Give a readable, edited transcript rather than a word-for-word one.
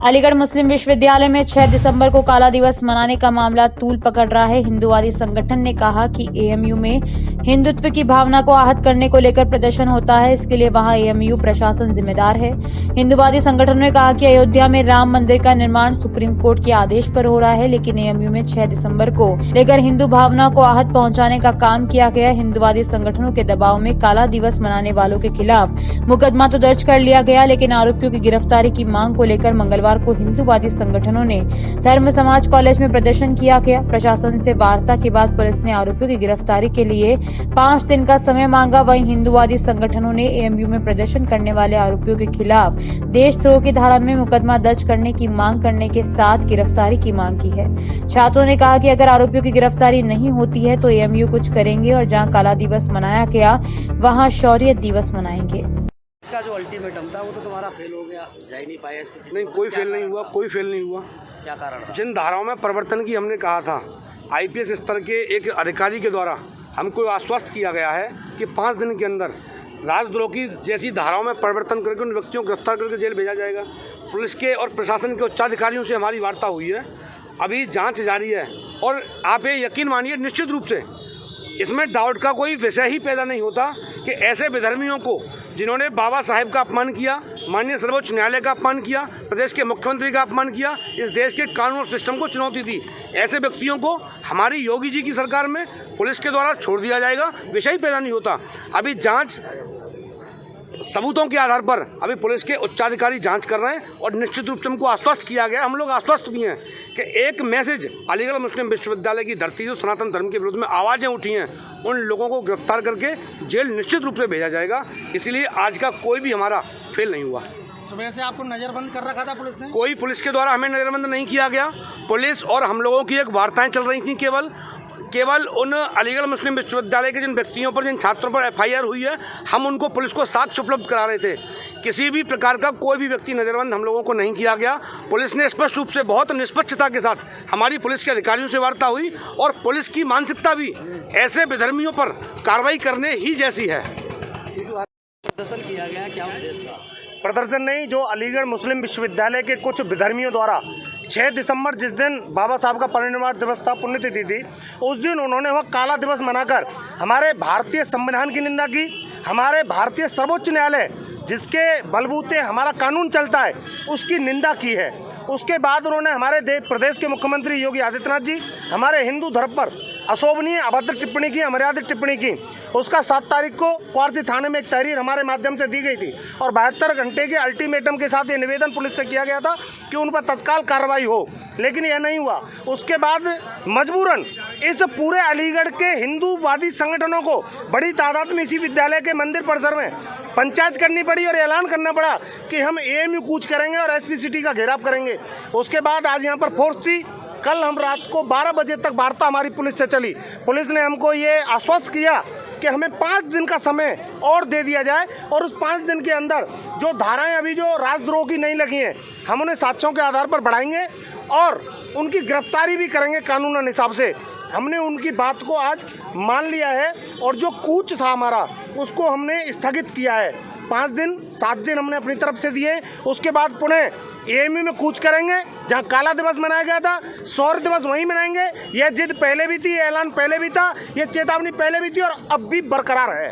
अलीगढ़ मुस्लिम विश्वविद्यालय में 6 दिसंबर को काला दिवस मनाने का मामला तूल पकड़ रहा है। हिंदुवादी संगठन ने कहा कि एएमयू में हिंदुत्व की भावना को आहत करने को लेकर प्रदर्शन होता है, इसके लिए वहां एएमयू प्रशासन जिम्मेदार है। हिंदुवादी संगठनों ने कहा कि अयोध्या में राम मंदिर का निर्माण सुप्रीम कोर्ट के आदेश पर हो रहा है, लेकिन एएमयू में 6 दिसंबर को लेकर हिंदू भावना को आहत पहुंचाने का काम किया गया। हिंदुवादी संगठनों के दबाव में काला दिवस मनाने वालों के खिलाफ मुकदमा तो दर्ज कर लिया गया, लेकिन आरोपियों की गिरफ्तारी की मांग को लेकर मंगलवार को हिंदूवादी संगठनों ने धर्म समाज कॉलेज में प्रदर्शन किया गया। प्रशासन से वार्ता के बाद पुलिस ने आरोपियों की गिरफ्तारी के लिए 5 दिन का समय मांगा। वहीं हिंदूवादी संगठनों ने एएमयू में प्रदर्शन करने वाले आरोपियों के खिलाफ देशद्रोह की धारा में मुकदमा दर्ज करने की मांग करने के साथ गिरफ्तारी की मांग की है। छात्रों ने कहा कि अगर आरोपियों की गिरफ्तारी नहीं होती है तो एएमयू कुछ करेंगे और जहां काला दिवस मनाया गया वहां शौर्य दिवस मनाएंगे। का जो अल्टीमेटम था वो तो तुम्हारा फेल हो गया, जा ही नहीं पाया एसपी। नहीं, कोई फेल नहीं हुआ, कोई फेल नहीं हुआ। क्या कारण था? जिन धाराओं में परिवर्तन की हमने कहा था, आईपीएस स्तर के एक अधिकारी के द्वारा हमको आश्वस्त किया गया है कि 5 दिन के अंदर राजद्रोह की जैसी धाराओं में परिवर्तन करके उन व्यक्तियों को गिरफ्तार करके जेल भेजा जाएगा। पुलिस के और प्रशासन के उच्चाधिकारियों से हमारी वार्ता हुई है, अभी जाँच जारी है और आप ये यकीन मानिए निश्चित रूप से इसमें डाउट का कोई विषय ही पैदा नहीं होता कि ऐसे विधर्मियों को जिन्होंने बाबा साहेब का अपमान किया, माननीय सर्वोच्च न्यायालय का अपमान किया, प्रदेश के मुख्यमंत्री का अपमान किया, इस देश के कानून और सिस्टम को चुनौती दी, ऐसे व्यक्तियों को हमारी योगी जी की सरकार में पुलिस के द्वारा छोड़ दिया जाएगा, विषय ही पैदा नहीं होता। अभी जांच सबूतों के आधार पर अभी पुलिस के उच्चाधिकारी जांच कर रहे हैं और निश्चित रूप से हमको आश्वस्त किया गया, हम लोग आश्वस्त भी हैं कि एक मैसेज अलीगढ़ मुस्लिम विश्वविद्यालय की धरती जो सनातन धर्म के विरोध में आवाज़ें उठी हैं, उन लोगों को गिरफ्तार करके जेल निश्चित रूप से भेजा जाएगा। इसलिए आज का कोई भी हमारा फेल नहीं हुआ। सुबह से आपको नज़रबंद कर रखा था पुलिस ने? कोई पुलिस के द्वारा हमें नज़रबंद नहीं किया गया। पुलिस और हम लोगों की एक वार्ताएं चल रही थी, केवल उन अलीगढ़ मुस्लिम विश्वविद्यालय के जिन व्यक्तियों पर, जिन छात्रों पर एफआईआर हुई है, हम उनको पुलिस को साक्ष्य उपलब्ध करा रहे थे। किसी भी प्रकार का कोई भी व्यक्ति नज़रबंद हम लोगों को नहीं किया गया। पुलिस ने स्पष्ट रूप से बहुत निष्पक्षता के साथ हमारी पुलिस के अधिकारियों से वार्ता हुई और पुलिस की मानसिकता भी ऐसे विधर्मियों पर कार्रवाई करने ही जैसी है। प्रदर्शन किया गया, क्या उद्देश्य था? प्रदर्शन नहीं, जो अलीगढ़ मुस्लिम विश्वविद्यालय के कुछ विधर्मियों द्वारा 6 दिसंबर जिस दिन बाबा साहब का परिनिर्वाण दिवस था, पुण्यतिथि थी, उस दिन उन्होंने वह काला दिवस मनाकर हमारे भारतीय संविधान की निंदा की, हमारे भारतीय सर्वोच्च न्यायालय जिसके बलबूते हमारा कानून चलता है उसकी निंदा की है। उसके बाद उन्होंने हमारे प्रदेश के मुख्यमंत्री योगी आदित्यनाथ जी हमारे हिंदू धर्म पर अशोभनीय अभद्र टिप्पणी की, अमर्यादित टिप्पणी की। उसका 7 तारीख को क्वार्सी थाने में एक तहरीर हमारे माध्यम से दी गई थी और 72 घंटे के अल्टीमेटम के साथ ये निवेदन पुलिस से किया गया था कि उन पर तत्काल कार्रवाई हो, लेकिन यह नहीं हुआ। उसके बाद मजबूरन इस पूरे अलीगढ़ के हिंदूवादी संगठनों को बड़ी तादाद में इसी विद्यालय के मंदिर परिसर में पंचायत करनी पड़ी और ऐलान करना पड़ा कि हम एएमयू कूच करेंगे और एसपी सिटी का घेराव करेंगे। उसके बाद आज यहाँ पर फोर्स थी। कल हम रात को 12 बजे तक वार्ता हमारी पुलिस से चली। पुलिस ने हमको ये आश्वस्त किया कि हमें 5 दिन का समय और दे दिया जाए और उस 5 दिन के अंदर जो धाराएं अभी जो राजद्रोह की नहीं लगी हैं, हम उन्हें साक्ष्यों के आधार पर बढ़ाएंगे और उनकी गिरफ्तारी भी करेंगे कानूनन हिसाब से। हमने उनकी बात को आज मान लिया है और जो कूच था हमारा उसको हमने स्थगित किया है। 5 दिन 7 दिन हमने अपनी तरफ से दिए। उसके बाद पुनः एएमयू में कूच करेंगे, जहां काला दिवस मनाया गया था शौर्य दिवस वहीं मनाएंगे। यह जिद पहले भी थी, ऐलान पहले भी था, यह चेतावनी पहले भी थी और अब भी बरकरार है।